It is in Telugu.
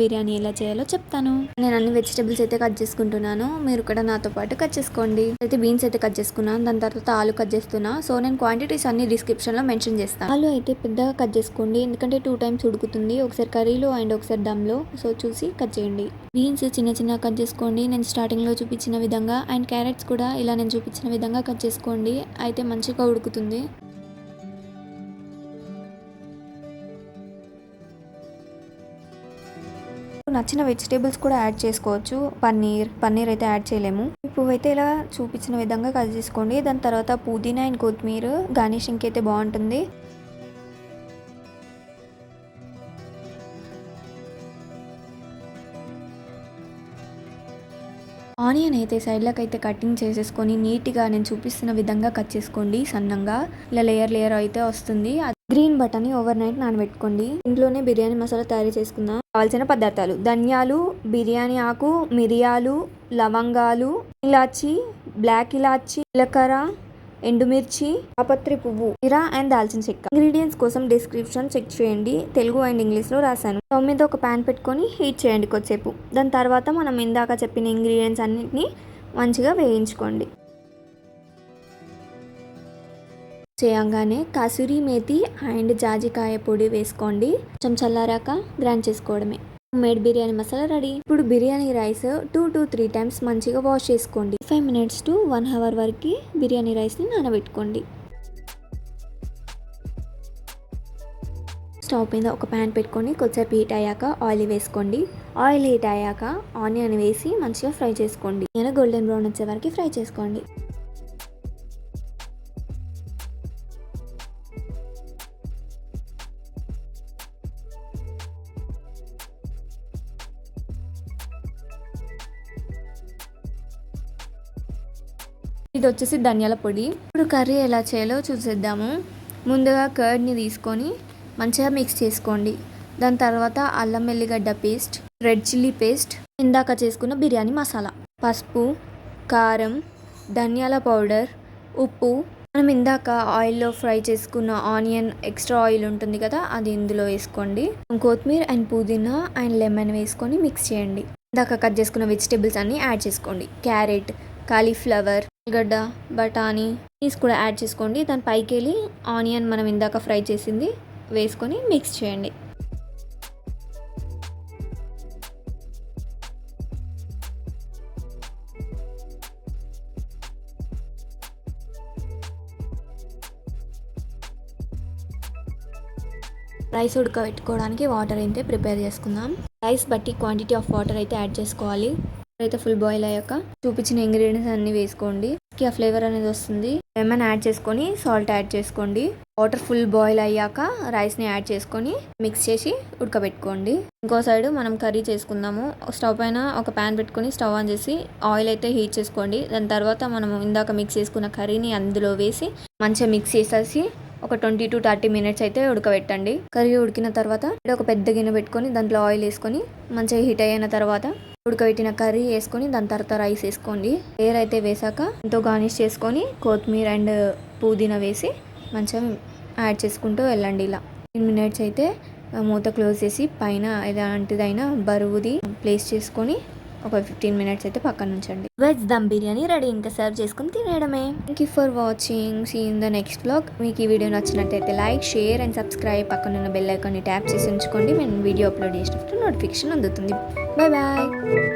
బిర్యానీ ఎలా చేయాలో చెప్తాను. నేను అన్ని వెజిటబుల్స్ అయితే కట్ చేసుకుంటున్నాను. మీరు కూడా నాతో పాటు కట్ చేసుకోండి. అయితే బీన్స్ అయితే కట్ చేసుకున్నాను. దాని తర్వాత ఆలు కట్ చేస్తున్నా. సో నేను క్వాంటిటీస్ అన్ని డిస్క్రిప్షన్ లో మెన్షన్ చేస్తాను. ఆలు అయితే పెద్దగా కట్ చేసుకోండి, ఎందుకంటే 2 టైమ్స్ ఉడుకుతుంది. ఒకసారి కర్రీలో అండ్ ఒకసారి దమ్లో. సో చూసి కట్ చేయండి. బీన్స్ చిన్న చిన్న కట్ చేసుకోండి, నేను స్టార్టింగ్ లో చూపించిన విధంగా. అండ్ క్యారెట్స్ కూడా ఇలా నేను చూపించిన విధంగా కట్ చేసుకోండి, అయితే మంచిగా ఉడుకుతుంది. నచ్చిన వెజిటేబుల్స్ కూడా యాడ్ చేసుకోవచ్చు. పన్నీర్ అయితే యాడ్ చేయలేము. ఇప్పుడు అయితే ఇలా చూపించిన విధంగా కట్ చేసుకోండి. దాని తర్వాత పుదీనా అండ్ కొత్తిమీర గార్నిషింగ్కి అయితే బాగుంటుంది. ఆనియన్ అయితే సైడ్లకు అయితే కటింగ్ చేసేసుకొని నీట్గా నేను చూపిస్తున్న విధంగా కట్ చేసుకోండి సన్నంగా. ఇలా లేయర్ అయితే వస్తుంది. గ్రీన్ బటానీ ఓవర్ నైట్ నానబెట్టుకోండి. ఇంట్లోనే బిర్యానీ మసాలా తయారు చేసుకుందాం. కావాల్సిన పదార్థాలు: ధనియాలు, బిర్యానీ ఆకు, మిరియాలు, లవంగాలు, ఇలాచి, బ్లాక్ ఇలాచి, జీలకర్ర, ఎండుమిర్చి, ఆపత్రి పువ్వు, జీరా అండ్ దాల్చిన చెక్క. ఇంగ్రీడియంట్స్ కోసం డిస్క్రిప్షన్ చెక్ చేయండి, తెలుగు అండ్ ఇంగ్లీష్లో రాశాను. స్టవ్ మీద ఒక ప్యాన్ పెట్టుకొని హీట్ చేయండి కొద్దిసేపు. దాని తర్వాత మనం ఇందాక చెప్పిన ఇంగ్రీడియంట్స్ అన్నిటిని మంచిగా వేయించుకోండి. చేయగానే కసూరి మేతి అండ్ జాజికాయ పొడి వేసుకోండి. కొంచెం చల్లారాక గ్రైండ్ చేసుకోవడమే. Made biryani masala ready. ఇప్పుడు బిర్యానీ రైస్ 2 to 3 టైమ్స్ మంచిగా వాష్ చేసుకోండి. 5 minutes to 1 hour వరకు బిర్యానీ రైస్ని నానబెట్టుకోండి. స్టవ్ మీద ఒక ప్యాన్ పెట్టుకొని కొద్దిసేపు హీట్ అయ్యాక ఆయిల్ వేసుకోండి. ఆయిల్ హీట్ అయ్యాక ఆనియన్ వేసి మంచిగా ఫ్రై చేసుకోండి. నేను గోల్డెన్ బ్రౌన్ వచ్చే వరకు ఫ్రై చేసుకోండి. ఇది వచ్చేసి ధనియాల పొడి. ఇప్పుడు కర్రీ ఎలా చేయాలో చూసేద్దాము. ముందుగా కర్డ్ని తీసుకొని మంచిగా మిక్స్ చేసుకోండి. దాని తర్వాత అల్లం వెల్లిగడ్డ పేస్ట్, రెడ్ చిల్లీ పేస్ట్, ఇందాక చేసుకున్న బిర్యానీ మసాలా, పసుపు, కారం, ధనియాల పౌడర్, ఉప్పు. మనం ఇందాక ఆయిల్లో ఫ్రై చేసుకున్న ఆనియన్ ఎక్స్ట్రా ఆయిల్ ఉంటుంది కదా, అది ఇందులో వేసుకోండి. కొత్తిమీర అండ్ పుదీనా అండ్ లెమన్ వేసుకొని మిక్స్ చేయండి. ఇందాక కట్ చేసుకున్న వెజిటేబుల్స్ అన్నీ యాడ్ చేసుకోండి. క్యారెట్, కాలీఫ్లవర్, గడ్డ, బఠానీ పీస్ కూడా యాడ్ చేసుకోండి. దాని పైకి వెళ్ళి ఆనియన్ మనం ఇందాక ఫ్రై చేసింది వేసుకొని మిక్స్ చేయండి. రైస్ ఉడకబెట్టుకోవడానికి వాటర్ అయితే ప్రిపేర్ చేసుకుందాం. రైస్ బట్టి క్వాంటిటీ ఆఫ్ వాటర్ అయితే యాడ్ చేసుకోవాలి. అయితే ఫుల్ బాయిల్ అయ్యాక చూపించిన ఇంగ్రీడియంట్స్ అన్ని వేసుకోండి. ఆ ఫ్లేవర్ అనేది వస్తుంది. లెమన్ యాడ్ చేసుకొని సాల్ట్ యాడ్ చేసుకోండి. వాటర్ ఫుల్ బాయిల్ అయ్యాక రైస్ని యాడ్ చేసుకొని మిక్స్ చేసి ఉడకబెట్టుకోండి. ఇంకో సైడ్ మనం కర్రీ చేసుకుందాము. స్టవ్ పైన ఒక ప్యాన్ పెట్టుకొని స్టవ్ ఆన్ చేసి ఆయిల్ అయితే హీట్ చేసుకోండి. దాని తర్వాత మనం ఇందాక మిక్స్ చేసుకున్న కర్రీని అందులో వేసి మంచిగా మిక్స్ చేసేసి ఒక 20 to 30 minutes అయితే ఉడకబెట్టండి. కర్రీ ఉడికిన తర్వాత ఒక పెద్ద గిన్నె పెట్టుకొని దాంట్లో ఆయిల్ వేసుకొని మంచిగా హీట్ అయిన తర్వాత ఉడకబెట్టిన కర్రీ వేసుకొని దాని తర్వాత రైస్ వేసుకోండి. లేయర్ అయితే వేసాక ఎంతో గార్నిష్ చేసుకొని కొత్తిమీర అండ్ పుదీనా వేసి మంచిగా యాడ్ చేసుకుంటూ వెళ్ళండి. ఇలా 10 minutes అయితే మూత క్లోజ్ చేసి పైన ఎలాంటిదైనా బరువుది ప్లేస్ చేసుకొని ఒక 15 minutes అయితే పక్కన ఉంచండి. Veg dum biryani ready. ఇంకా సర్వ్ చేసుకుని తినేయడమే. Thank you for watching. See in the next vlog. మీకు ఈ వీడియో నచ్చినట్టయితే లైక్, షేర్ అండ్ సబ్స్క్రైబ్. పక్కన ఉన్న బెల్ ఐకాన్ని ట్యాప్ చేసి ఉంచుకోండి. మేము వీడియో అప్లోడ్ చేసినప్పుడు నోటిఫికేషన్ అందుతుంది. Bye bye.